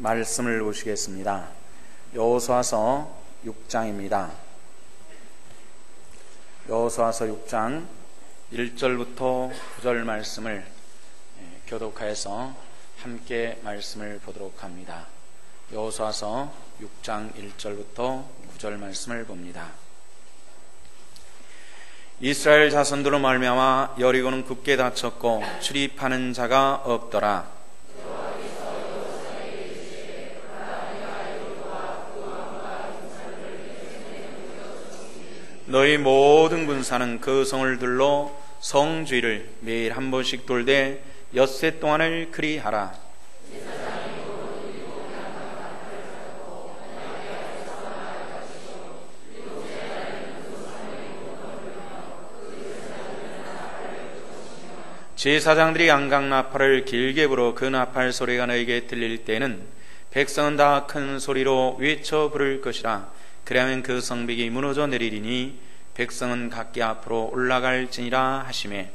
말씀을 보시겠습니다. 여호수아서 6장입니다. 여호수아서 6장 1절부터 9절 말씀을 교독하여서 함께 말씀을 보도록 합니다. 여호수아서 6장 1절부터 9절 말씀을 봅니다. 이스라엘 자손들로 말미암아 여리고는 굳게 닫혔고 출입하는 자가 없더라. 너희 모든 군사는 그 성을 둘러 성주의를 매일 한 번씩 돌되 엿새 동안을 그리하라. 제사장들이 양강나팔을 길게 불어 그 나팔 소리가 너에게 들릴 때에는 백성은 다 큰 소리로 외쳐 부를 것이라. 그리하면 그 성벽이 무너져 내리리니 백성은 각기 앞으로 올라갈지니라 하시매.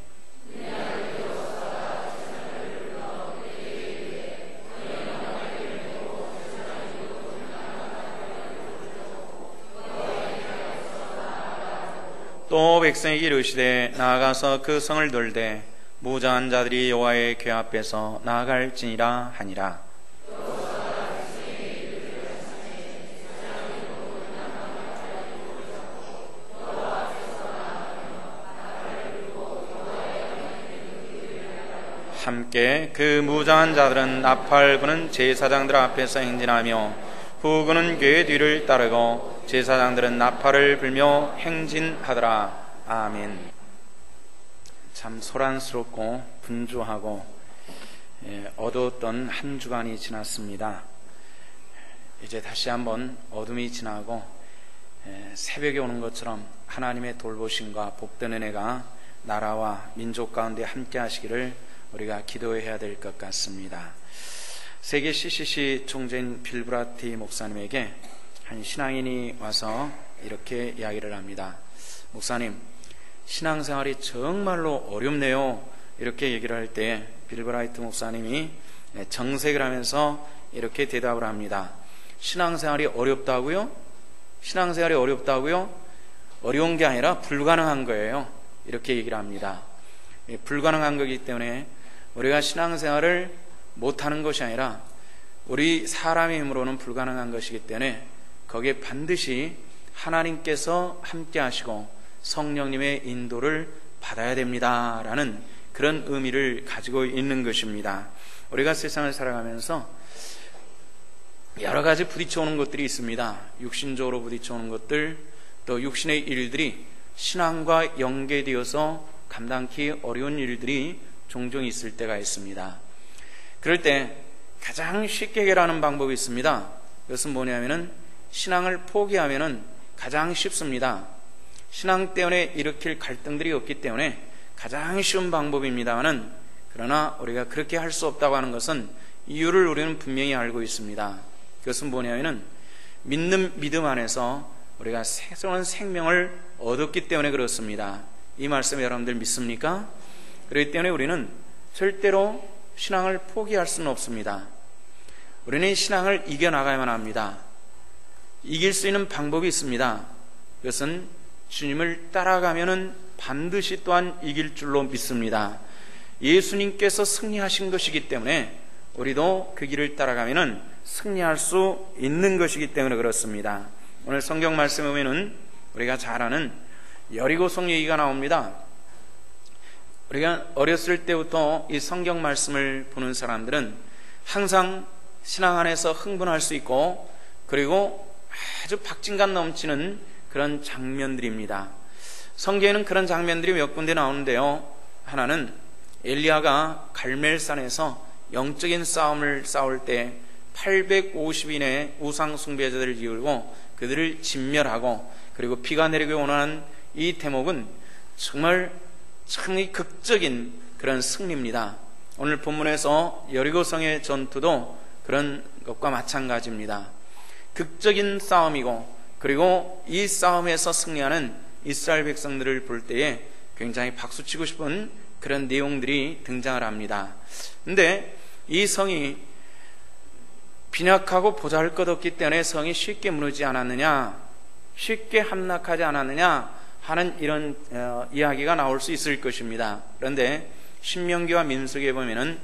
또 백성에게 이르시되 나아가서 그 성을 돌되 무장한 자들이 여호와의 궤 앞에서 나아갈지니라 하니라. 함께 그 무장한 자들은 나팔 부는 제사장들 앞에서 행진하며 후군은 궤 뒤를 따르고 제사장들은 나팔을 불며 행진하더라. 아멘. 참 소란스럽고 분주하고 어두웠던 한 주간이 지났습니다. 이제 다시 한번 어둠이 지나고 새벽이 오는 것처럼 하나님의 돌보심과 복된 은혜가 나라와 민족 가운데 함께 하시기를 우리가 기도해야 될 것 같습니다. 세계 CCC 총재인 빌 브라티 목사님에게 한 신앙인이 와서 이렇게 이야기를 합니다. 목사님, 신앙생활이 정말로 어렵네요. 이렇게 얘기를 할 때 빌 브라이트 목사님이 정색을 하면서 이렇게 대답을 합니다. 신앙생활이 어렵다고요? 신앙생활이 어렵다고요? 어려운 게 아니라 불가능한 거예요. 이렇게 얘기를 합니다. 불가능한 거기 때문에 우리가 신앙생활을 못하는 것이 아니라 우리 사람의 힘으로는 불가능한 것이기 때문에 거기에 반드시 하나님께서 함께 하시고 성령님의 인도를 받아야 됩니다 라는 그런 의미를 가지고 있는 것입니다. 우리가 세상을 살아가면서 여러 가지 부딪혀오는 것들이 있습니다. 육신적으로 부딪혀오는 것들, 또 육신의 일들이 신앙과 연계되어서 감당하기 어려운 일들이 종종 있을 때가 있습니다. 그럴 때 가장 쉽게 해결하는 방법이 있습니다. 그것은 뭐냐면은 신앙을 포기하면은 가장 쉽습니다. 신앙 때문에 일으킬 갈등들이 없기 때문에 가장 쉬운 방법입니다만은, 그러나 우리가 그렇게 할 수 없다고 하는 것은 이유를 우리는 분명히 알고 있습니다. 그것은 뭐냐면은 믿는 믿음 안에서 우리가 새로운 생명을 얻었기 때문에 그렇습니다. 이 말씀 여러분들 믿습니까? 그렇기 때문에 우리는 절대로 신앙을 포기할 수는 없습니다. 우리는 신앙을 이겨나가야만 합니다. 이길 수 있는 방법이 있습니다. 그것은 주님을 따라가면은 반드시 또한 이길 줄로 믿습니다. 예수님께서 승리하신 것이기 때문에 우리도 그 길을 따라가면은 승리할 수 있는 것이기 때문에 그렇습니다. 오늘 성경 말씀에 보면은 우리가 잘 아는 여리고성 얘기가 나옵니다. 우리가 어렸을 때부터 이 성경 말씀을 보는 사람들은 항상 신앙 안에서 흥분할 수 있고, 그리고 아주 박진감 넘치는 그런 장면들입니다. 성경에는 그런 장면들이 몇 군데 나오는데요. 하나는 엘리야가 갈멜산에서 영적인 싸움을 싸울 때 850인의 우상 숭배자들을 이끌고 그들을 진멸하고, 그리고 비가 내리기 원하는 이 대목은 정말 참 극적인 그런 승리입니다. 오늘 본문에서 여리고성의 전투도 그런 것과 마찬가지입니다. 극적인 싸움이고, 그리고 이 싸움에서 승리하는 이스라엘 백성들을 볼 때에 굉장히 박수치고 싶은 그런 내용들이 등장을 합니다. 근데 이 성이 빈약하고 보잘것없기 때문에 성이 쉽게 무너지지 않았느냐, 쉽게 함락하지 않았느냐 하는 이런 이야기가 나올 수 있을 것입니다. 그런데 신명기와 민수기에 보면은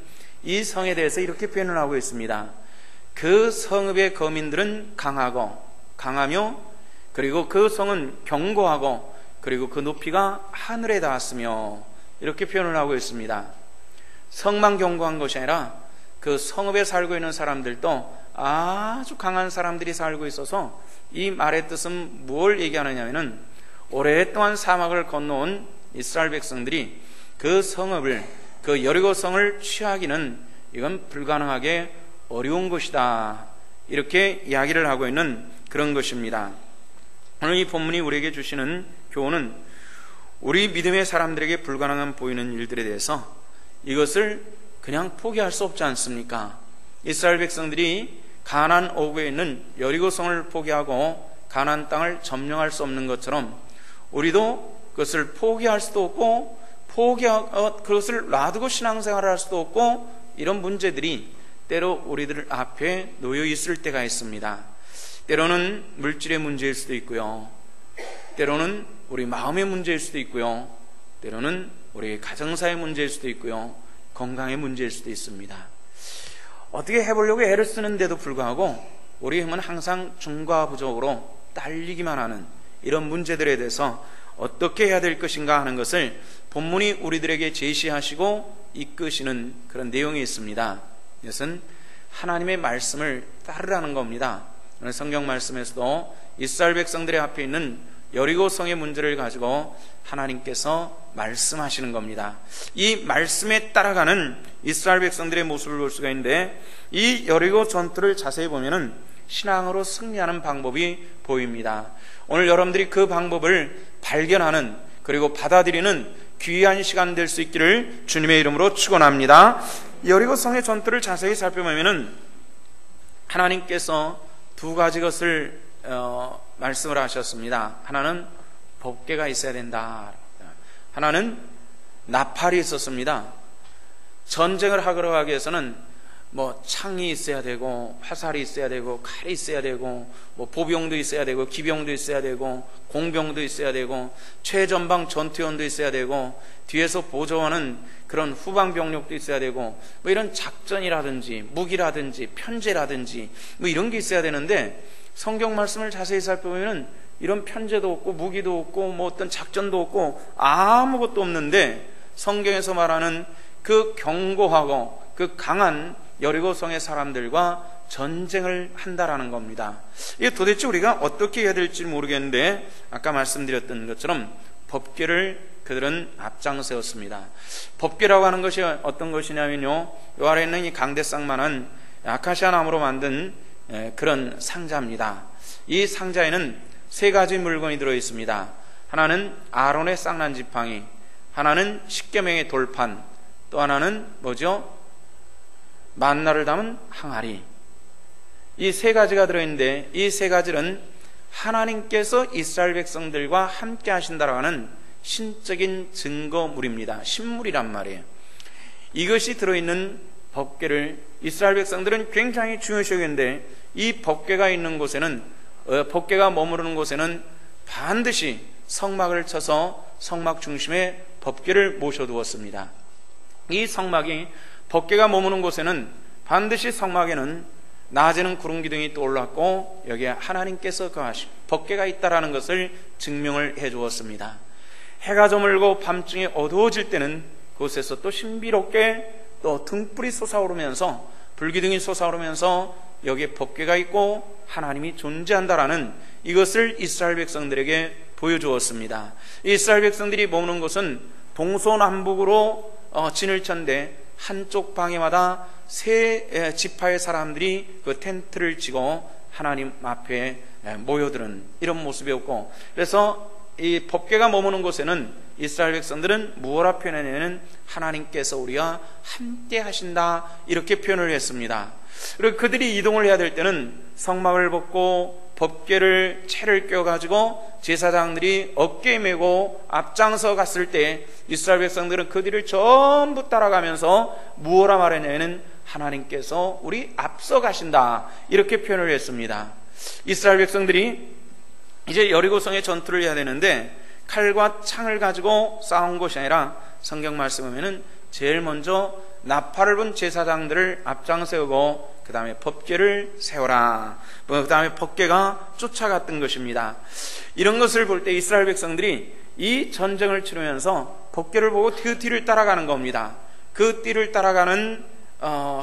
이 성에 대해서 이렇게 표현을 하고 있습니다. 그 성읍의 거민들은 강하며 그리고 그 성은 견고하고 그리고 그 높이가 하늘에 닿았으며, 이렇게 표현을 하고 있습니다. 성만 견고한 것이 아니라 그 성읍에 살고 있는 사람들도 아주 강한 사람들이 살고 있어서, 이 말의 뜻은 뭘 얘기하느냐면은 오랫동안 사막을 건너온 이스라엘 백성들이 그 성읍을, 그 여리고 성을 취하기는 이건 불가능하게 어려운 것이다, 이렇게 이야기를 하고 있는 그런 것입니다. 오늘 이 본문이 우리에게 주시는 교훈은 우리 믿음의 사람들에게 불가능한 보이는 일들에 대해서 이것을 그냥 포기할 수 없지 않습니까? 이스라엘 백성들이 가나안 어구에 있는 여리고성을 포기하고 가나안 땅을 점령할 수 없는 것처럼 우리도 그것을 포기할 수도 없고 그것을 놔두고 신앙생활을 할 수도 없고, 이런 문제들이 때로 우리들 앞에 놓여 있을 때가 있습니다. 때로는 물질의 문제일 수도 있고요, 때로는 우리 마음의 문제일 수도 있고요, 때로는 우리 가정사의 문제일 수도 있고요, 건강의 문제일 수도 있습니다. 어떻게 해보려고 애를 쓰는데도 불구하고 우리 힘은 항상 중과부족으로 딸리기만 하는 이런 문제들에 대해서 어떻게 해야 될 것인가 하는 것을 본문이 우리들에게 제시하시고 이끄시는 그런 내용이 있습니다. 이것은 하나님의 말씀을 따르라는 겁니다. 오늘 성경 말씀에서도 이스라엘 백성들의 앞에 있는 여리고성의 문제를 가지고 하나님께서 말씀하시는 겁니다. 이 말씀에 따라가는 이스라엘 백성들의 모습을 볼 수가 있는데, 이 여리고 전투를 자세히 보면은 신앙으로 승리하는 방법이 보입니다. 오늘 여러분들이 그 방법을 발견하는, 그리고 받아들이는 귀한 시간 될 수 있기를 주님의 이름으로 축원합니다. 여리고성의 전투를 자세히 살펴보면은 하나님께서 두 가지 것을 말씀을 하셨습니다. 하나는 법궤가 있어야 된다, 하나는 나팔이 있었습니다. 전쟁을 하러 가기 위해서는 창이 있어야 되고, 화살이 있어야 되고, 칼이 있어야 되고, 보병도 있어야 되고, 기병도 있어야 되고, 공병도 있어야 되고, 최전방 전투원도 있어야 되고, 뒤에서 보조하는 그런 후방 병력도 있어야 되고, 이런 작전이라든지 무기라든지 편제라든지 이런 게 있어야 되는데, 성경 말씀을 자세히 살펴보면 이런 편제도 없고 무기도 없고 어떤 작전도 없고 아무것도 없는데, 성경에서 말하는 그 견고하고 그 강한 여리고성의 사람들과 전쟁을 한다라는 겁니다. 이게 도대체 우리가 어떻게 해야 될지 모르겠는데, 아까 말씀드렸던 것처럼 법궤를 그들은 앞장세웠습니다. 법궤라고 하는 것이 어떤 것이냐면요, 이 아래에 있는 이 강대상만한 아카시아 나무로 만든 그런 상자입니다. 이 상자에는 세 가지 물건이 들어 있습니다. 하나는 아론의 쌍난 지팡이, 하나는 십계명의 돌판, 또 하나는 뭐죠? 만나를 담은 항아리. 이 세 가지가 들어있는데, 이 세 가지는 하나님께서 이스라엘 백성들과 함께 하신다라고 하는 신적인 증거물입니다. 신물이란 말이에요. 이것이 들어있는 법궤를 이스라엘 백성들은 굉장히 중요시 여겼는데, 이 법궤가 있는 곳에는, 법궤가 머무르는 곳에는 반드시 성막을 쳐서 성막 중심에 법궤를 모셔두었습니다. 이 성막이, 법궤가 머무는 곳에는 반드시 성막에는 낮에는 구름 기둥이 떠올랐고 여기에 하나님께서 거하신 법궤가 있다라는 것을 증명을 해 주었습니다. 해가 저물고 밤중에 어두워질 때는 그곳에서 또 신비롭게 또 등불이 솟아오르면서, 불기둥이 솟아오르면서 여기에 법궤가 있고 하나님이 존재한다라는 이것을 이스라엘 백성들에게 보여주었습니다. 이스라엘 백성들이 머무는 곳은 동서남북으로 진을 쳤는데, 한쪽 방에마다 세 지파의 사람들이 그 텐트를 치고 하나님 앞에 모여드는 이런 모습이었고, 그래서 이 법궤가 머무는 곳에는 이스라엘 백성들은 무엇라 표현하냐면 하나님께서 우리와 함께 하신다, 이렇게 표현을 했습니다. 그리고 그들이 이동을 해야 될 때는 성막을 벗고 법궤를 채를 껴가지고 제사장들이 어깨에 메고 앞장서 갔을 때 이스라엘 백성들은 그 뒤를 전부 따라가면서 무엇라 말하냐면 하나님께서 우리 앞서 가신다, 이렇게 표현을 했습니다. 이스라엘 백성들이 이제 여리고성의 전투를 해야 되는데 칼과 창을 가지고 싸운 것이 아니라 성경 말씀 보면은 제일 먼저 나팔을 분 제사장들을 앞장 세우고 그 다음에 법궤를 세워라, 그 다음에 법궤가 쫓아갔던 것입니다. 이런 것을 볼 때 이스라엘 백성들이 이 전쟁을 치르면서 법궤를 보고 그 뒤를 따라가는 겁니다. 그 뒤를 따라가는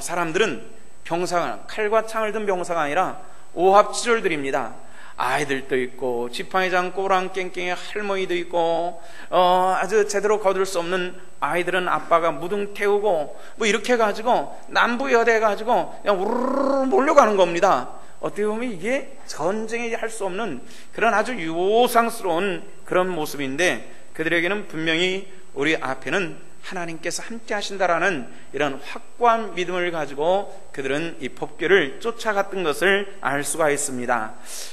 사람들은 병사가, 칼과 창을 든 병사가 아니라 오합지졸들입니다. 아이들도 있고 지팡이 잡고 꼬랑깽깽의 할머니도 있고 아주 제대로 거둘 수 없는 아이들은 아빠가 무등 태우고 뭐 이렇게 해가지고 남부여대 해가지고 그냥 우르르 몰려가는 겁니다. 어떻게 보면 이게 전쟁에 할 수 없는 그런 아주 요상스러운 그런 모습인데, 그들에게는 분명히 우리 앞에는 하나님께서 함께 하신다라는 이런 확고한 믿음을 가지고 그들은 이 법궤를 쫓아갔던 것을 알 수가 있습니다.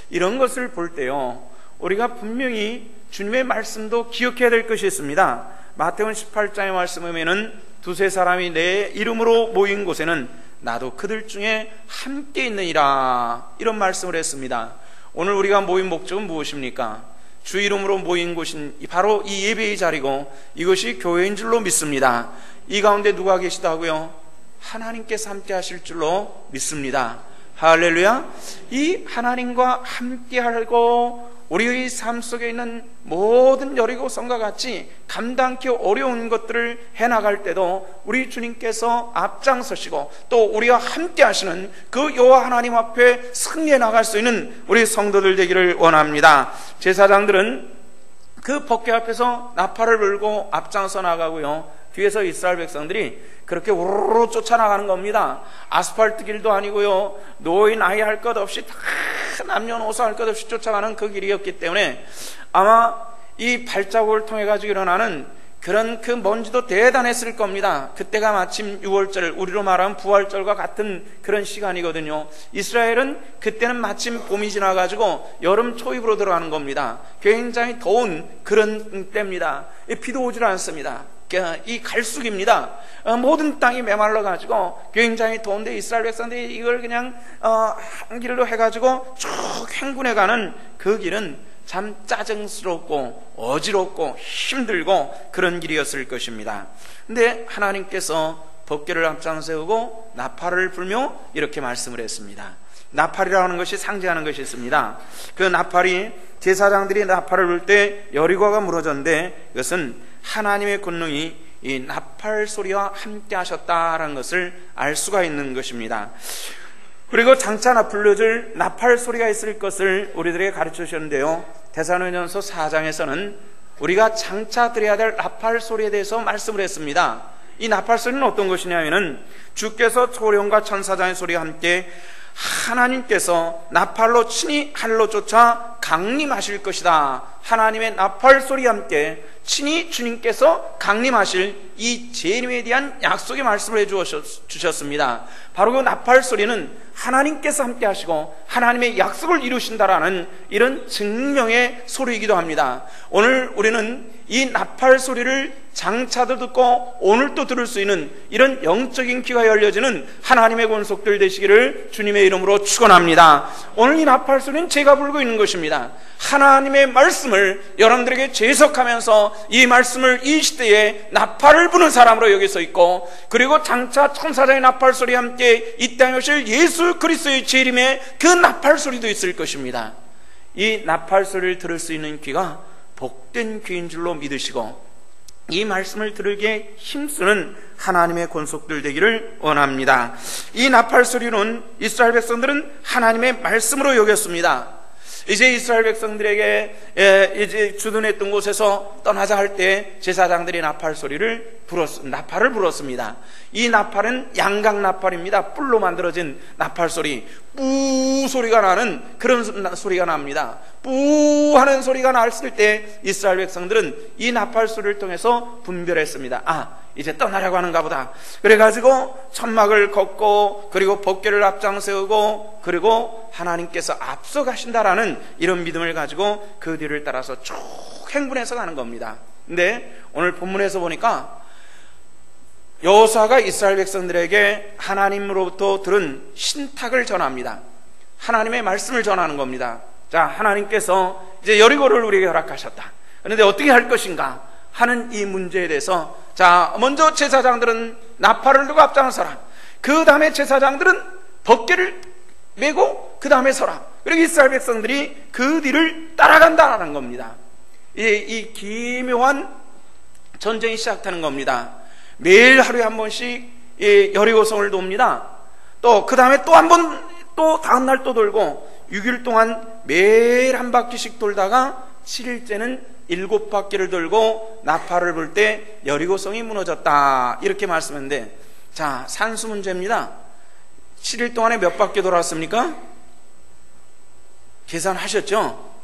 이런 것을 볼 때요, 우리가 분명히 주님의 말씀도 기억해야 될 것이 있습니다. 마태복음 18장의 말씀에 보면은 두세 사람이 내 이름으로 모인 곳에는 나도 그들 중에 함께 있느니라, 이런 말씀을 했습니다. 오늘 우리가 모인 목적은 무엇입니까? 주 이름으로 모인 곳인 바로 이 예배의 자리고 이것이 교회인 줄로 믿습니다. 이 가운데 누가 계시다고요? 하나님께서 함께 하실 줄로 믿습니다. 할렐루야. 이 하나님과 함께 하고 우리의 삶 속에 있는 모든 여리고성과 같이 감당하기 어려운 것들을 해나갈 때도 우리 주님께서 앞장서시고 또 우리와 함께 하시는 그 여호와 하나님 앞에 승리해 나갈 수 있는 우리 성도들 되기를 원합니다. 제사장들은 그 법궤 앞에서 나팔을 불고 앞장서 나가고요, 뒤에서 이스라엘 백성들이 그렇게 우르르 쫓아나가는 겁니다. 아스팔트 길도 아니고요, 노인 나이 할 것 없이 다 남녀노소 할 것 없이 쫓아가는 그 길이었기 때문에 아마 이 발자국을 통해 가지고 일어나는 그런 그 먼지도 대단했을 겁니다. 그때가 마침 6월절, 우리로 말하면 부활절과 같은 그런 시간이거든요. 이스라엘은 그때는 마침 봄이 지나가지고 여름 초입으로 들어가는 겁니다. 굉장히 더운 그런 때입니다. 비도 오질 않습니다. 이 갈수기입니다. 모든 땅이 메말라가지고 굉장히 더운데 이스라엘 백성들이 이걸 그냥 한 길로 해가지고 쭉 행군해가는 그 길은 참 짜증스럽고 어지럽고 힘들고 그런 길이었을 것입니다. 근데 하나님께서 법궤를 앞장 세우고 나팔을 불며 이렇게 말씀을 했습니다. 나팔이라는 것이 상징하는 것이 있습니다. 그 나팔이, 제사장들이 나팔을 불 때 여리고가 무너졌는데 이것은 하나님의 권능이 이 나팔 소리와 함께 하셨다라는 것을 알 수가 있는 것입니다. 그리고 장차 불려줄 나팔 소리가 있을 것을 우리들에게 가르쳐 주셨는데요, 데살로니가전서 4장에서는 우리가 장차 들어야 될 나팔 소리에 대해서 말씀을 했습니다. 이 나팔 소리는 어떤 것이냐면은 주께서 소령과 천사장의 소리와 함께 하나님께서 나팔로 친히 하늘로 쫓아 강림하실 것이다. 하나님의 나팔 소리와 함께 친히 주님께서 강림하실 이 재림에 대한 약속의 말씀을 해주셨습니다. 바로 그 나팔 소리는 하나님께서 함께 하시고 하나님의 약속을 이루신다라는 이런 증명의 소리이기도 합니다. 오늘 우리는 이 나팔 소리를 장차도 듣고 오늘도 들을 수 있는 이런 영적인 귀가 열려지는 하나님의 권속들 되시기를 주님의 이름으로 축원합니다. 오늘 이 나팔 소리는 제가 불고 있는 것입니다. 하나님의 말씀을 여러분들에게 재석하면서 이 말씀을 이 시대에 나팔을 부는 사람으로 여기서 있고, 그리고 장차 천사장의 나팔 소리와 함께 이 땅에 오실 예수 그리스도의 재림의 그 나팔 소리도 있을 것입니다. 이 나팔 소리를 들을 수 있는 귀가 복된 귀인 줄로 믿으시고 이 말씀을 들으기에 힘쓰는 하나님의 권속들 되기를 원합니다. 이 나팔 소리는 이스라엘 백성들은 하나님의 말씀으로 여겼습니다. 이제 이스라엘 백성들에게 이제 주둔했던 곳에서 떠나자 할 때 제사장들이 나팔을 불었습니다. 이 나팔은 양각 나팔입니다. 뿔로 만들어진 나팔 소리, 뿌 소리가 나는 그런 소리가 납니다. 뿌 하는 소리가 났을 때 이스라엘 백성들은 이 나팔 소리를 통해서 분별했습니다. 이제 떠나려고 하는가 보다. 그래가지고 천막을 걷고 그리고 법궤를 앞장 세우고 그리고 하나님께서 앞서 가신다라는 이런 믿음을 가지고 그 뒤를 따라서 쭉 행군해서 가는 겁니다. 근데 오늘 본문에서 보니까 여호수아가 이스라엘 백성들에게 하나님으로부터 들은 신탁을 전합니다. 하나님의 말씀을 전하는 겁니다. 자, 하나님께서 이제 여리고를 우리에게 허락하셨다. 그런데 어떻게 할 것인가 하는 이 문제에 대해서, 자, 먼저 제사장들은 나팔을 들고 앞장서라. 그 다음에 제사장들은 법궤를 메고 그 다음에 서라. 그리고 이스라엘 백성들이 그 뒤를 따라간다라는 겁니다. 이 기묘한 전쟁이 시작되는 겁니다. 매일 하루에 한 번씩 여리고성을 돕니다. 또 그 다음에 또 한 번, 또 다음날 또 돌고 6일 동안 매일 한 바퀴씩 돌다가 7일째는 7바퀴를 돌고 나팔을 불 때 여리고성이 무너졌다, 이렇게 말씀했는데, 자, 산수 문제입니다. 7일 동안에 몇 바퀴 돌았습니까? 계산하셨죠?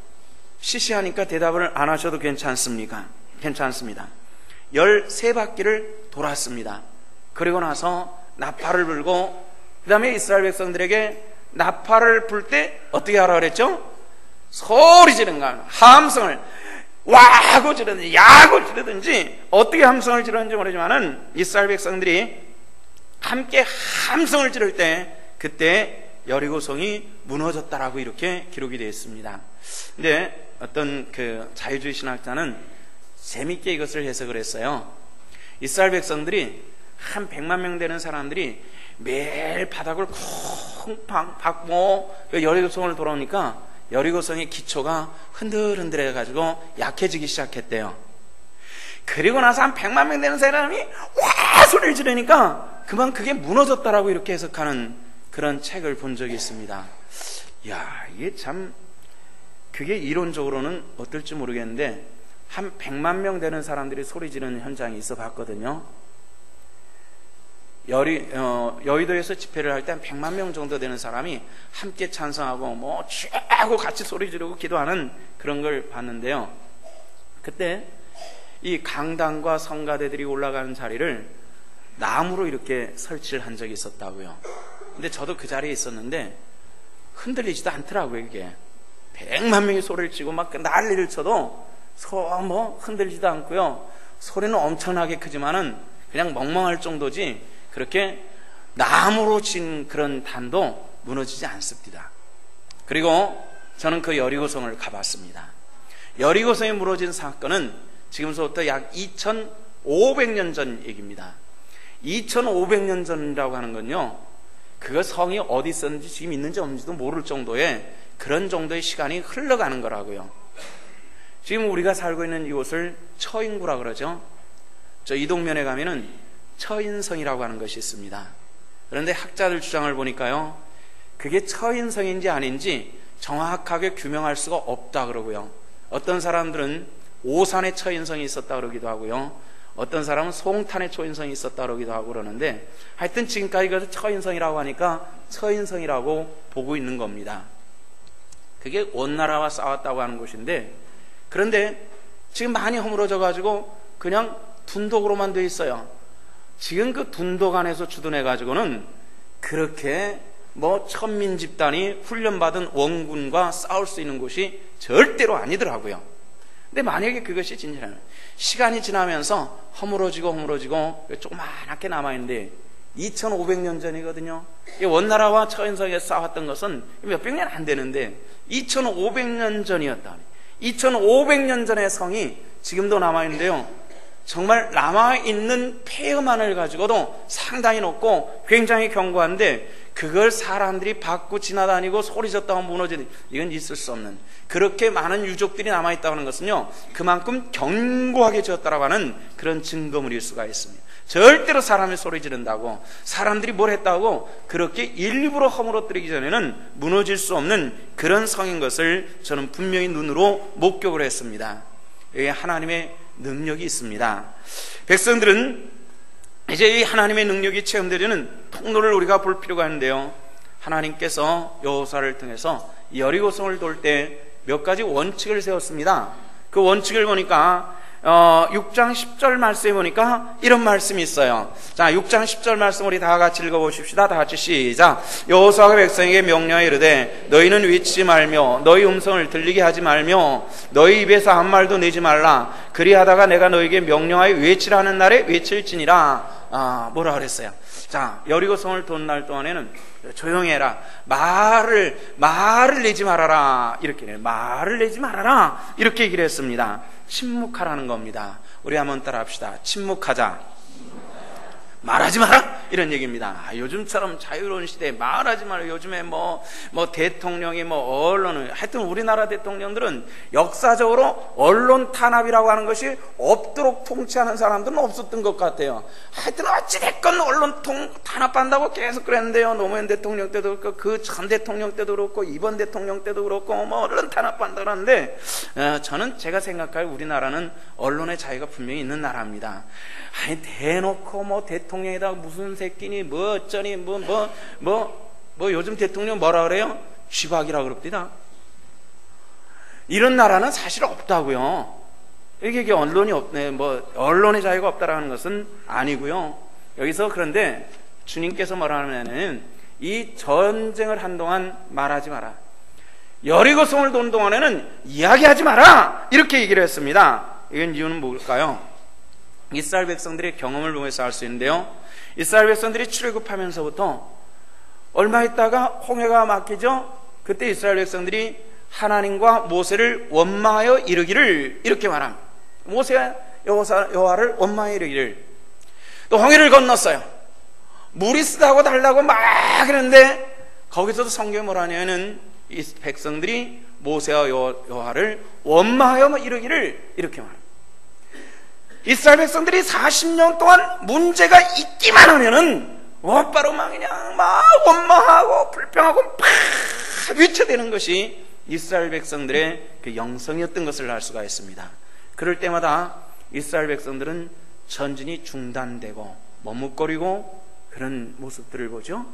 시시하니까 대답을 안 하셔도 괜찮습니다. 13바퀴를 돌았습니다. 그리고 나서 나팔을 불고, 그 다음에 이스라엘 백성들에게 나팔을 불 때 어떻게 하라 그랬죠? 소리 지르는 거야. 함성을 와고 지르든지 야고 지르든지 어떻게 함성을 지르는지 모르지만은 이스라엘 백성들이 함께 함성을 지를 때 그때 여리고성이 무너졌다라고 이렇게 기록이 되어 있습니다. 근데 어떤 그 자유주의 신학자는 재밌게 이것을 해석을 했어요. 이스라엘 백성들이 한 100만 명 되는 사람들이 매일 바닥을 쿵팡 밟고 여리고성을 돌아오니까 여리고성의 기초가 흔들흔들해 가지고 약해지기 시작했대요. 그리고 나서 한 100만 명 되는 사람이 와 소리를 지르니까 그만 그게 무너졌다라고 이렇게 해석하는 그런 책을 본 적이 있습니다. 이야, 이게 참, 그게 이론적으로는 어떨지 모르겠는데 한 100만 명 되는 사람들이 소리 지르는 현장이 있어 봤거든요. 여의도에서 집회를 할 때 한 100만 명 정도 되는 사람이 함께 찬성하고 뭐 쥐하고 같이 소리 지르고 기도하는 그런 걸 봤는데요. 그때 이 강당과 성가대들이 올라가는 자리를 나무로 이렇게 설치를 한 적이 있었다고요. 근데 저도 그 자리에 있었는데 흔들리지도 않더라고요. 이게 100만 명이 소리를 치고 막 난리를 쳐도 뭐 흔들리지도 않고요. 소리는 엄청나게 크지만은 그냥 멍멍할 정도지 그렇게 나무로 친 그런 단도 무너지지 않습니다. 그리고 저는 그 여리고성을 가봤습니다. 여리고성이 무너진 사건은 지금서부터 약 2500년 전 얘기입니다. 2500년 전이라고 하는 건요, 그 성이 어디 있었는지 지금 있는지 없는지도 모를 정도의 그런 정도의 시간이 흘러가는 거라고요. 지금 우리가 살고 있는 이곳을 처인구라 그러죠. 저 이동면에 가면은 처인성이라고 하는 것이 있습니다. 그런데 학자들 주장을 보니까요, 그게 처인성인지 아닌지 정확하게 규명할 수가 없다 그러고요. 어떤 사람들은 오산에 처인성이 있었다 그러기도 하고요. 어떤 사람은 송탄에 처인성이 있었다 그러기도 하고 그러는데, 하여튼 지금까지 그래서 처인성이라고 하니까 처인성이라고 보고 있는 겁니다. 그게 원나라와 싸웠다고 하는 곳인데, 그런데 지금 많이 허물어져 가지고 그냥 둔독으로만 돼 있어요. 지금 그 둔독 안에서 주둔해 가지고는 그렇게 뭐 천민 집단이 훈련받은 원군과 싸울 수 있는 곳이 절대로 아니더라고요. 근데 만약에 그것이 진짜라면 시간이 지나면서 허물어지고 조그맣게 남아있는데 2500년 전이거든요. 원나라와 처인성에 싸웠던 것은 몇백 년 안 되는데 2500년 전이었다. 2500년 전의 성이 지금도 남아있는데요, 정말 남아있는 폐허만을 가지고도 상당히 높고 굉장히 견고한데 그걸 사람들이 밟고 지나다니고 소리졌다고 무너지는, 이건 있을 수 없는, 그렇게 많은 유족들이 남아있다고 하는 것은요, 그만큼 견고하게 지었다라고 하는 그런 증거물일 수가 있습니다. 절대로 사람이 소리 지른다고, 사람들이 뭘 했다고 그렇게 일부러 허물어뜨리기 전에는 무너질 수 없는 그런 성인 것을 저는 분명히 눈으로 목격을 했습니다. 여기 하나님의 능력이 있습니다. 백성들은 이제 이 하나님의 능력이 체험되려는 통로를 우리가 볼 필요가 있는데요, 하나님께서 여호수아를 통해서 여리고성을 돌 때 몇 가지 원칙을 세웠습니다. 그 원칙을 보니까 6장 10절 말씀에 보니까 이런 말씀이 있어요. 자, 6장 10절 말씀 우리 다 같이 읽어보십시다. 다 같이 시작. 여호수아가 백성에게 명령하여 이르되 너희는 외치지 말며 너희 음성을 들리게 하지 말며 너희 입에서 한 말도 내지 말라. 그리하다가 내가 너희에게 명령하여 외치라는 날에 외칠지니라. 뭐라 그랬어요? 자, 여리고성을 도는 날 동안에는 조용히 해라. 말을 내지 말아라. 이렇게 말을 내지 말아라. 이렇게 얘기를 했습니다. 침묵하라는 겁니다. 우리 한번 따라 합시다. 침묵하자. 말하지 마라! 이런 얘기입니다. 요즘처럼 자유로운 시대에 말하지 마라. 요즘에 대통령이 언론을, 하여튼 우리나라 대통령들은 역사적으로 언론 탄압이라고 하는 것이 없도록 통치하는 사람들은 없었던 것 같아요. 하여튼 어찌됐건 언론 탄압한다고 계속 그랬는데요. 노무현 대통령 때도 그렇고, 그 전 대통령 때도 그렇고, 이번 대통령 때도 그렇고, 언론 탄압한다 그러는데, 저는 제가 생각할 우리나라는 언론의 자유가 분명히 있는 나라입니다. 아니, 대놓고 대통령에다가 무슨 새끼니, 어쩌니, 요즘 대통령 뭐라 그래요? 쥐박이라고 그럽니다. 이런 나라는 사실 없다고요. 이게 언론이 없네, 언론의 자유가 없다라는 것은 아니고요. 여기서 그런데 주님께서 뭐라 하냐면은, 이 전쟁을 한동안 말하지 마라. 여리고성을 도는 동안에는 이야기하지 마라! 이렇게 얘기를 했습니다. 이건 이유는 뭘까요? 이스라엘 백성들의 경험을 보면서 알 수 있는데요. 이스라엘 백성들이 출애굽하면서부터 얼마 있다가 홍해가 막히죠. 그때 이스라엘 백성들이 하나님과 모세를 원망하여 이르기를 이렇게 말합니다. 모세가 여호와를 원망하여 이르기를. 또 홍해를 건넜어요. 물이 쓰다고 달라고 막 그랬는데 거기서도 성경이 뭐라 하냐면은 이 백성들이 모세와 여호와를 원망하여 이르기를 이렇게 말합니다. 이스라엘 백성들이 40년 동안 문제가 있기만 하면은 바로 그냥 원망하고 불평하고 막 위쳐대는 것이 이스라엘 백성들의 그 영성이었던 것을 알 수가 있습니다. 그럴 때마다 이스라엘 백성들은 전진이 중단되고 머뭇거리고 그런 모습들을 보죠.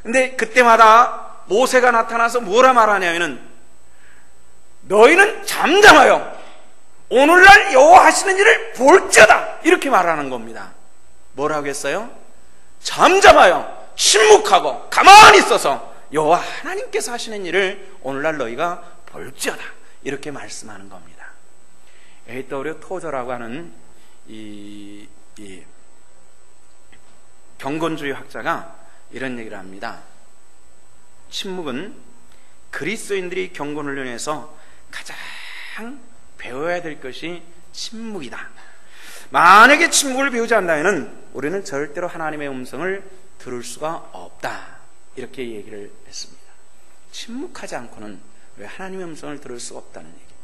근데 그때마다 모세가 나타나서 뭐라 말하냐면은, 너희는 잠잠하여 오늘날 여호와 하시는 일을 볼지어다, 이렇게 말하는 겁니다. 뭐라고 했어요? 잠잠하여 침묵하고 가만히 있어서 여호와 하나님께서 하시는 일을 오늘날 너희가 볼지어다, 이렇게 말씀하는 겁니다. 에이토리오 토저라고 하는 이 경건주의 학자가 이런 얘기를 합니다. 침묵은 그리스도인들이 경건훈련에서 가장 배워야 될 것이 침묵이다. 만약에 침묵을 배우지 않는다면 우리는 절대로 하나님의 음성을 들을 수가 없다, 이렇게 얘기를 했습니다. 침묵하지 않고는 왜 하나님의 음성을 들을 수가 없다는 얘기입니다.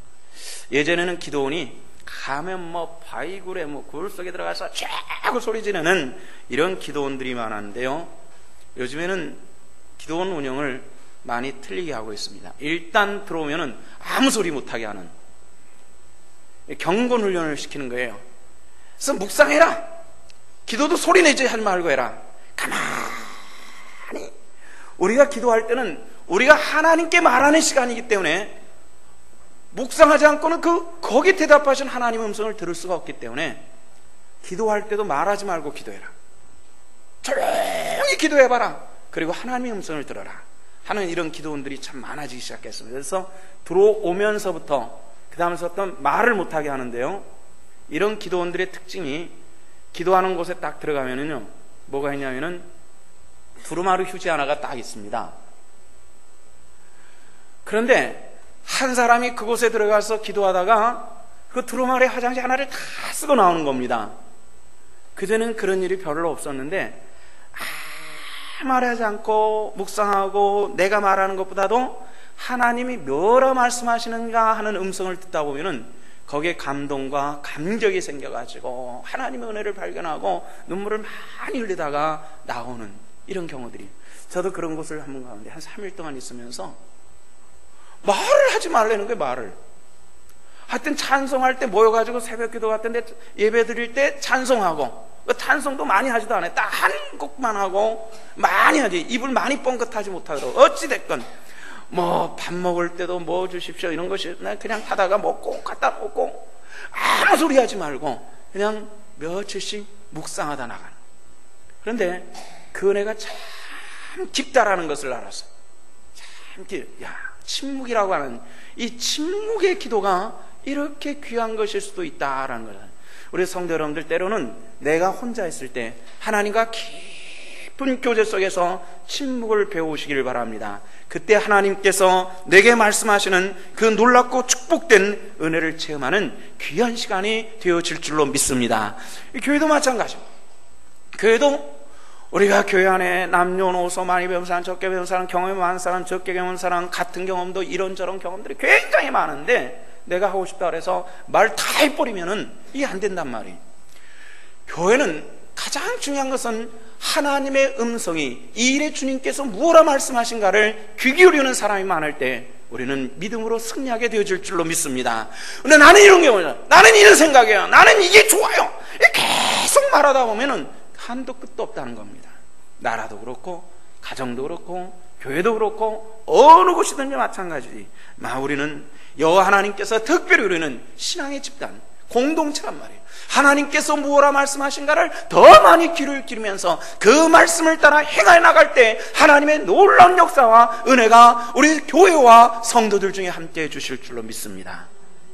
예전에는 기도원이 가면 바위굴에 굴 속에 들어가서 쫙 소리 지르는 이런 기도원들이 많았는데요, 요즘에는 기도원 운영을 많이 틀리게 하고 있습니다. 일단 들어오면은 아무 소리 못하게 하는 경건 훈련을 시키는 거예요. 그래서 묵상해라. 기도도 소리 내지 하지 말고 해라. 가만히. 우리가 기도할 때는 우리가 하나님께 말하는 시간이기 때문에 묵상하지 않고는 거기 대답하신 하나님의 음성을 들을 수가 없기 때문에 기도할 때도 말하지 말고 기도해라. 조용히 기도해봐라. 그리고 하나님의 음성을 들어라 하는 이런 기도원들이 참 많아지기 시작했습니다. 그래서 들어오면서부터 그 다음부터 말을 못하게 하는데요, 이런 기도원들의 특징이 기도하는 곳에 딱 들어가면은요, 뭐가 있냐면은 두루마리 휴지 하나가 딱 있습니다. 그런데 한 사람이 그곳에 들어가서 기도하다가 그 두루마리 화장지 하나를 다 쓰고 나오는 겁니다. 그전에는 그런 일이 별로 없었는데 말하지 않고 묵상하고 내가 말하는 것보다도 하나님이 뭐라 말씀하시는가 하는 음성을 듣다 보면은 거기에 감동과 감격이 생겨가지고 하나님의 은혜를 발견하고 눈물을 많이 흘리다가 나오는 이런 경우들이, 저도 그런 곳을 한번 가는데 한 3일 동안 있으면서 말을 하지 말라는 거예요. 말을. 하여튼 찬송할 때 모여가지고 새벽 기도 같은데 예배 드릴 때 찬송하고, 찬송도 많이 하지도 않아요. 딱 한 곡만 하고 많이 하지. 입을 많이 뻥긋하지 못하도록. 어찌됐건 밥 먹을 때도 뭐 주십시오 이런 것이 그냥 하다가 먹고 갖다 놓고 아무 소리 하지 말고 그냥 며칠씩 묵상하다 나가는. 그런데 그 은혜가 참 깊다라는 것을 알았어요. 침묵이라고 하는 이 침묵의 기도가 이렇게 귀한 것일 수도 있다라는 거예요. 우리 성도 여러분들, 때로는 내가 혼자 있을 때 하나님과 깊은 교제 속에서 침묵을 배우시기를 바랍니다. 그때 하나님께서 내게 말씀하시는 그 놀랍고 축복된 은혜를 체험하는 귀한 시간이 되어질 줄로 믿습니다. 교회도 마찬가지입니다. 교회도 우리가 교회 안에 남녀노소 많이 배운 사람, 적게 배운 사람, 경험이 많은 사람, 적게 배운 사람, 같은 경험도 이런저런 경험들이 굉장히 많은데, 내가 하고 싶다 그래서 말 다 해버리면은 이게 안 된단 말이에요. 교회는 가장 중요한 것은 하나님의 음성이, 이 일에 주님께서 무엇라 말씀하신가를 귀 기울이는 사람이 많을 때 우리는 믿음으로 승리하게 되어질 줄로 믿습니다. 근데 나는 이런 경우죠. 나는 이런 생각이에요. 나는 이게 좋아요. 계속 말하다 보면은 한도 끝도 없다는 겁니다. 나라도 그렇고, 가정도 그렇고, 교회도 그렇고, 어느 곳이든지 마찬가지지. 우리는 여호와 하나님께서 특별히 우리는 신앙의 집단, 공동체란 말이에요. 하나님께서 무엇라 말씀하신가를 더 많이 귀를 기르면서 그 말씀을 따라 행하여 나갈 때 하나님의 놀라운 역사와 은혜가 우리 교회와 성도들 중에 함께 해주실 줄로 믿습니다.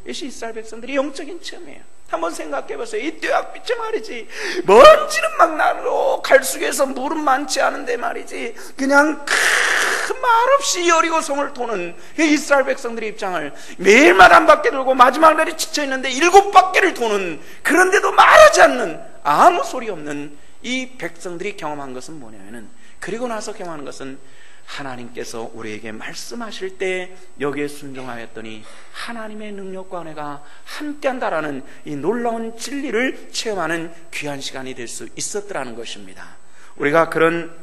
이것이 이스라엘 백성들이 영적인 체험이에요. 한번 생각해보세요. 이 떼약빛이 말이지, 먼지는 막 나고 갈수기에서 물은 많지 않은데 말이지, 그냥 큰 말없이 여리고성을 도는 이스라엘 백성들의 입장을 매일마다 한 바퀴 돌고 마지막 날이 지쳐있는데 7바퀴를 도는, 그런데도 말하지 않는, 아무 소리 없는 이 백성들이 경험한 것은 뭐냐면은, 그리고 나서 경험하는 것은 하나님께서 우리에게 말씀하실 때 여기에 순종하였더니 하나님의 능력과 은혜가 함께한다라는 이 놀라운 진리를 체험하는 귀한 시간이 될 수 있었더라는 것입니다. 우리가 그런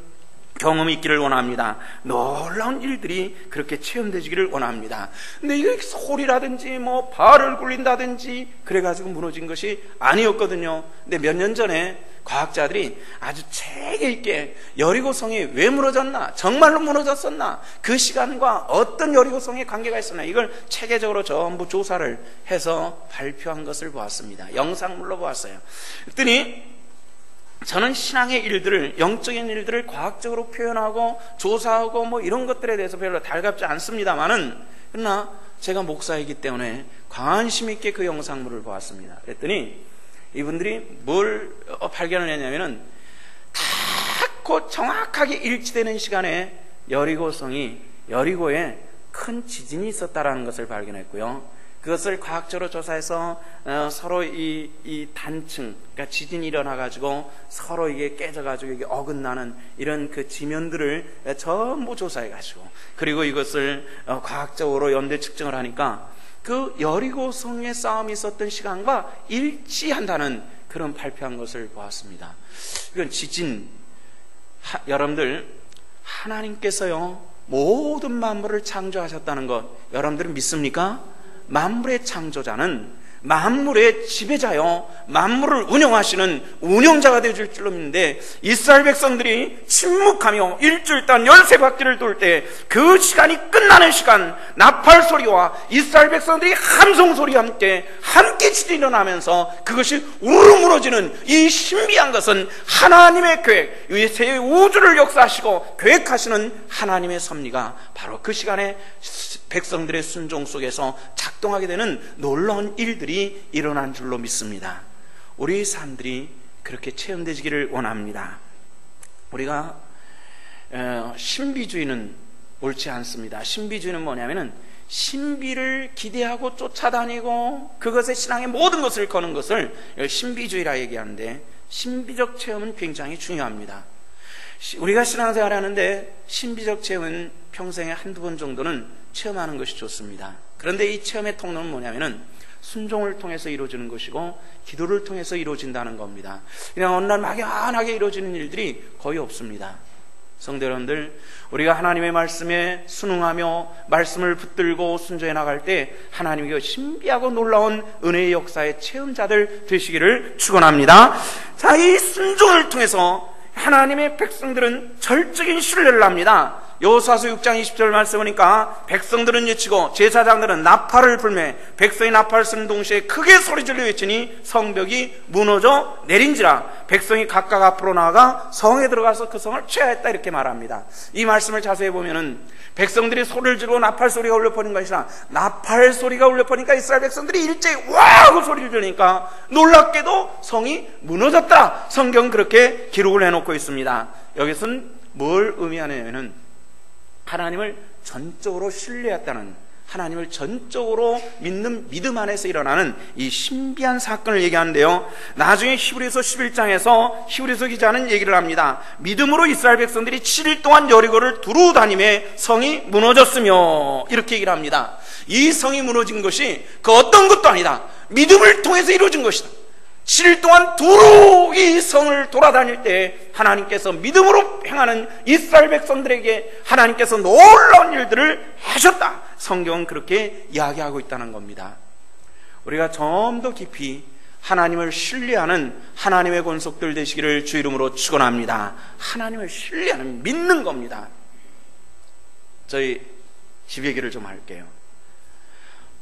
경험이 있기를 원합니다. 놀라운 일들이 그렇게 체험되기를 원합니다. 근데 이게 소리라든지 발을 굴린다든지 그래가지고 무너진 것이 아니었거든요. 근데 몇 년 전에 과학자들이 아주 체계 있게 여리고성이 왜 무너졌나, 정말로 무너졌었나, 그 시간과 어떤 여리고성의 관계가 있었나, 이걸 체계적으로 전부 조사를 해서 발표한 것을 보았습니다. 영상물로 보았어요. 그랬더니 저는 신앙의 일들을, 영적인 일들을 과학적으로 표현하고 조사하고 이런 것들에 대해서 별로 달갑지 않습니다만은, 그러나 제가 목사이기 때문에 관심 있게 그 영상물을 보았습니다. 그랬더니 이분들이 뭘 발견을 했냐면은, 딱 정확하게 일치되는 시간에 여리고에 큰 지진이 있었다라는 것을 발견했고요. 그것을 과학적으로 조사해서 서로 이 단층, 그러니까 지진이 일어나가지고 서로 이게 깨져가지고 이게 어긋나는 이런 그 지면들을 전부 조사해가지고, 그리고 이것을 과학적으로 연대 측정을 하니까 그 여리고성의 싸움이 있었던 시간과 일치한다는 그런 발표한 것을 보았습니다. 이건 지진, 여러분들, 하나님께서요 모든 만물을 창조하셨다는 것 여러분들은 믿습니까? 만물의 창조자는 만물의 지배자요, 만물을 운영하시는 운영자가 되어줄 줄로 믿는데, 이스라엘 백성들이 침묵하며 일주일 동안 13바퀴를 돌 때 그 시간이 끝나는 시간, 나팔 소리와 이스라엘 백성들이 함성 소리와 함께 지진이 일어나면서 그것이 우르무너지는 이 신비한 것은 하나님의 계획, 이 새 우주를 역사하시고 계획하시는 하나님의 섭리가 바로 그 시간에 백성들의 순종 속에서 작동하게 되는 놀라운 일들이 일어난 줄로 믿습니다. 우리 삶들이 그렇게 체험되기를 원합니다. 우리가 신비주의는 옳지 않습니다. 신비주의는 뭐냐면은 신비를 기대하고 쫓아다니고 그것에 신앙의 모든 것을 거는 것을 신비주의라 얘기하는데, 신비적 체험은 굉장히 중요합니다. 우리가 신앙생활을 하는데 신비적 체험은 평생에 한두 번 정도는 체험하는 것이 좋습니다. 그런데 이 체험의 통로는 뭐냐면은 순종을 통해서 이루어지는 것이고 기도를 통해서 이루어진다는 겁니다. 그냥 어느 날 막연하게 이루어지는 일들이 거의 없습니다. 성도 여러분들, 우리가 하나님의 말씀에 순응하며 말씀을 붙들고 순종해 나갈 때 하나님의 신비하고 놀라운 은혜의 역사의 체험자들 되시기를 축원합니다. 자, 이 순종을 통해서 하나님의 백성들은 절적인 신뢰를 합니다. 여호수아서 6장 20절 말씀 보니까 백성들은 외치고 제사장들은 나팔을 불매 백성이 나팔을 쓰는 동시에 크게 소리질러 외치니 성벽이 무너져 내린지라. 백성이 각각 앞으로 나아가 성에 들어가서 그 성을 취하였다 이렇게 말합니다. 이 말씀을 자세히 보면은 백성들이 소리를 지르고 나팔 소리가 울려 퍼진 것이 아니라 나팔 소리가 울려 퍼지니까 이스라엘 백성들이 일제히 와 하고 소리를 지르니까 놀랍게도 성이 무너졌다. 성경은 그렇게 기록을 해놓고 있습니다. 여기서는 뭘 의미하냐면은 하나님을 전적으로 신뢰했다는, 하나님을 전적으로 믿는 믿음 안에서 일어나는 이 신비한 사건을 얘기하는데요. 나중에 히브리서 11장에서 히브리서 기자는 얘기를 합니다. 믿음으로 이스라엘 백성들이 7일 동안 여리고를 두루 다니며 성이 무너졌으며 이렇게 얘기를 합니다. 이 성이 무너진 것이 그 어떤 것도 아니다. 믿음을 통해서 이루어진 것이다. 7일 동안 두루 이 성을 돌아다닐 때 하나님께서 믿음으로 행하는 이스라엘 백성들에게 하나님께서 놀라운 일들을 하셨다. 성경은 그렇게 이야기하고 있다는 겁니다. 우리가 좀 더 깊이 하나님을 신뢰하는 하나님의 권속들 되시기를 주 이름으로 축원합니다. 하나님을 신뢰하는, 믿는 겁니다. 저희 집 얘기를 좀 할게요.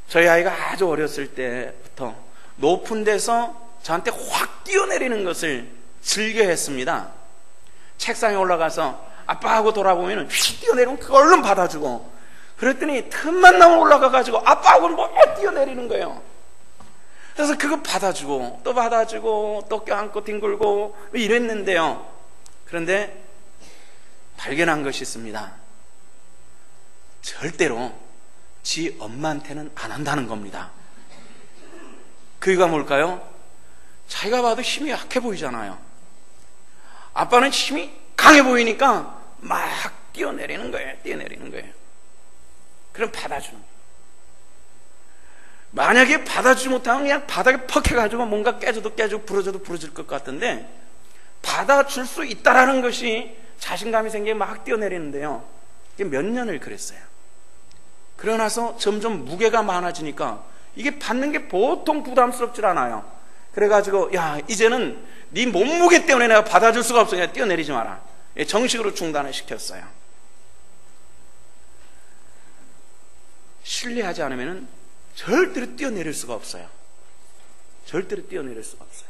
저희 아이가 아주 어렸을 때부터 높은 데서 저한테 확 뛰어내리는 것을 즐겨했습니다. 책상에 올라가서 아빠하고 돌아보면 휙 뛰어내리면 그걸 얼른 받아주고, 그랬더니 틈만 나면 올라가가지고 아빠하고는 뭐 뛰어내리는 거예요. 그래서 그거 받아주고 또 받아주고 또 껴안고 뒹굴고 이랬는데요. 그런데 발견한 것이 있습니다. 절대로 지 엄마한테는 안 한다는 겁니다. 그 이유가 뭘까요? 자기가 봐도 힘이 약해 보이잖아요. 아빠는 힘이 강해 보이니까 막 뛰어내리는 거예요. 뛰어내리는 거예요. 그럼 받아주는 거예요. 만약에 받아주지 못하면 그냥 바닥에 퍽 해가지고 뭔가 깨져도 깨지고 부러져도 부러질 것 같은데, 받아줄 수 있다라는 것이 자신감이 생기면 막 뛰어내리는데요. 이게 몇 년을 그랬어요. 그러고 나서 점점 무게가 많아지니까 이게 받는 게 보통 부담스럽질 않아요. 그래가지고 야, 이제는 네 몸무게 때문에 내가 받아줄 수가 없으니까 뛰어내리지 마라. 정식으로 중단을 시켰어요. 신뢰하지 않으면 절대로 뛰어내릴 수가 없어요. 절대로 뛰어내릴 수가 없어요.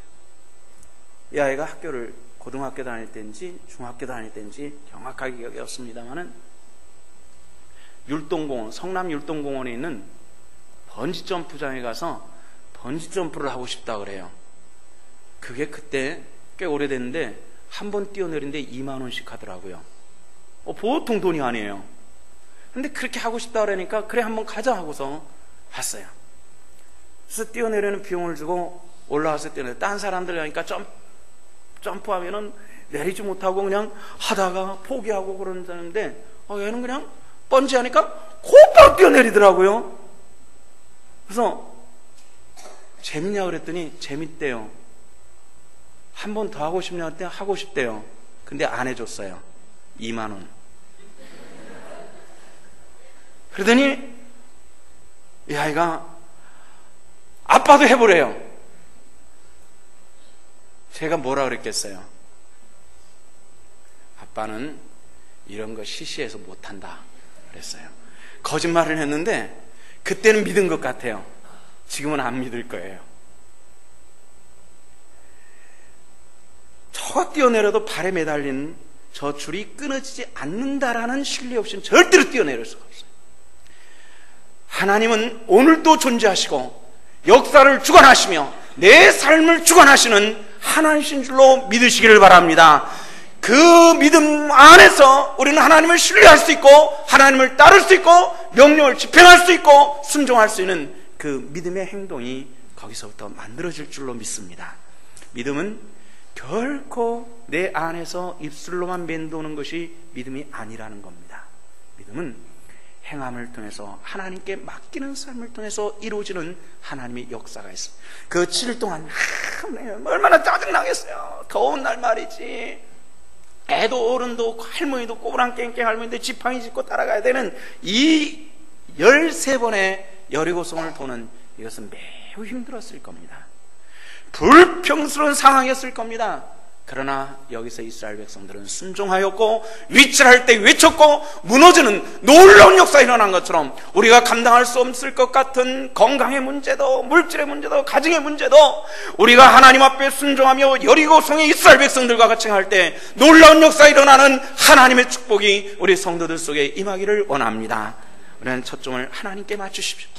이 아이가 학교를 고등학교 다닐 때인지 중학교 다닐 때인지 정확하게 기억이 없습니다만은 율동공원, 성남 율동공원에 있는 번지점프장에 가서 번지점프를 하고 싶다 그래요. 그게 그때 꽤 오래됐는데 한 번 뛰어내리는데 2만 원씩 하더라고요. 보통 돈이 아니에요. 근데 그렇게 하고 싶다 그러니까 그래 한번 가자 하고서 갔어요. 그래서 뛰어내리는 비용을 주고 올라와서 뛰어내려. 딴 사람들 가니까 점프하면은 내리지 못하고 그냥 하다가 포기하고 그런다는데 얘는 그냥 번지 하니까 곧바로 뛰어내리더라고요. 그래서 재밌냐 그랬더니 재밌대요. 한 번 더 하고 싶냐 그랬더니 하고 싶대요. 근데 안 해줬어요. 2만 원. 그러더니 이 아이가 아빠도 해보래요. 제가 뭐라 그랬겠어요? 아빠는 이런 거 시시해서 못한다 그랬어요. 거짓말을 했는데 그때는 믿은 것 같아요. 지금은 안 믿을 거예요. 저가 뛰어내려도 발에 매달린 저 줄이 끊어지지 않는다라는 신뢰 없이는 절대로 뛰어내릴 수가 없어요. 하나님은 오늘도 존재하시고 역사를 주관하시며 내 삶을 주관하시는 하나님이신 줄로 믿으시기를 바랍니다. 그 믿음 안에서 우리는 하나님을 신뢰할 수 있고 하나님을 따를 수 있고 명령을 집행할 수 있고 순종할 수 있는 그 믿음의 행동이 거기서부터 만들어질 줄로 믿습니다. 믿음은 결코 내 안에서 입술로만 맴도는 것이 믿음이 아니라는 겁니다. 믿음은 행함을 통해서 하나님께 맡기는 삶을 통해서 이루어지는 하나님의 역사가 있습니다. 그 7일 동안 얼마나 짜증나겠어요. 더운 날 말이지. 애도 어른도 할머니도 꼬부랑깽깽 할머니인데 지팡이 짚고 따라가야 되는 이 13번의 여리고성을 도는 이것은 매우 힘들었을 겁니다. 불평스러운 상황이었을 겁니다. 그러나 여기서 이스라엘 백성들은 순종하였고 위치할 때 외쳤고 무너지는 놀라운 역사가 일어난 것처럼 우리가 감당할 수 없을 것 같은 건강의 문제도 물질의 문제도 가정의 문제도 우리가 하나님 앞에 순종하며 여리고성의 이스라엘 백성들과 같이 할 때 놀라운 역사가 일어나는 하나님의 축복이 우리 성도들 속에 임하기를 원합니다. 우리는 초점을 하나님께 맞추십시오.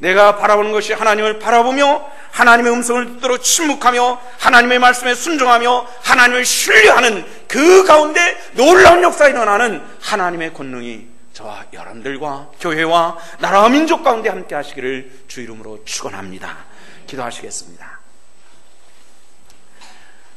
내가 바라보는 것이 하나님을 바라보며 하나님의 음성을 듣도록 침묵하며 하나님의 말씀에 순종하며 하나님을 신뢰하는 그 가운데 놀라운 역사가 일어나는 하나님의 권능이 저와 여러분들과 교회와 나라와 민족 가운데 함께 하시기를 주 이름으로 축원합니다. 기도하시겠습니다.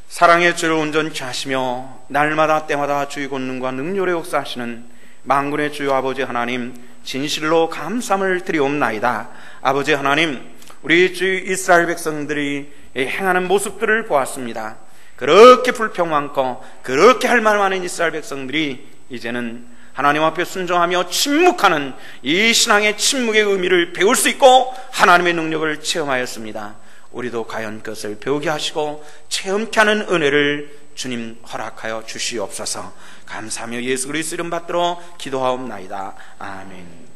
사랑의 주를 온전히 하시며 날마다 때마다 주의 권능과 능력의 역사하시는 만군의 주여 아버지 하나님, 진실로 감사함을 드리옵나이다. 아버지 하나님, 우리 주 이스라엘 백성들이 행하는 모습들을 보았습니다. 그렇게 불평 많고 그렇게 할 말 많은 이스라엘 백성들이 이제는 하나님 앞에 순종하며 침묵하는 이 신앙의 침묵의 의미를 배울 수 있고 하나님의 능력을 체험하였습니다. 우리도 과연 그것을 배우게 하시고 체험케 하는 은혜를 주님 허락하여 주시옵소서. 감사하며 예수 그리스도 이름 받들어 기도하옵나이다. 아멘.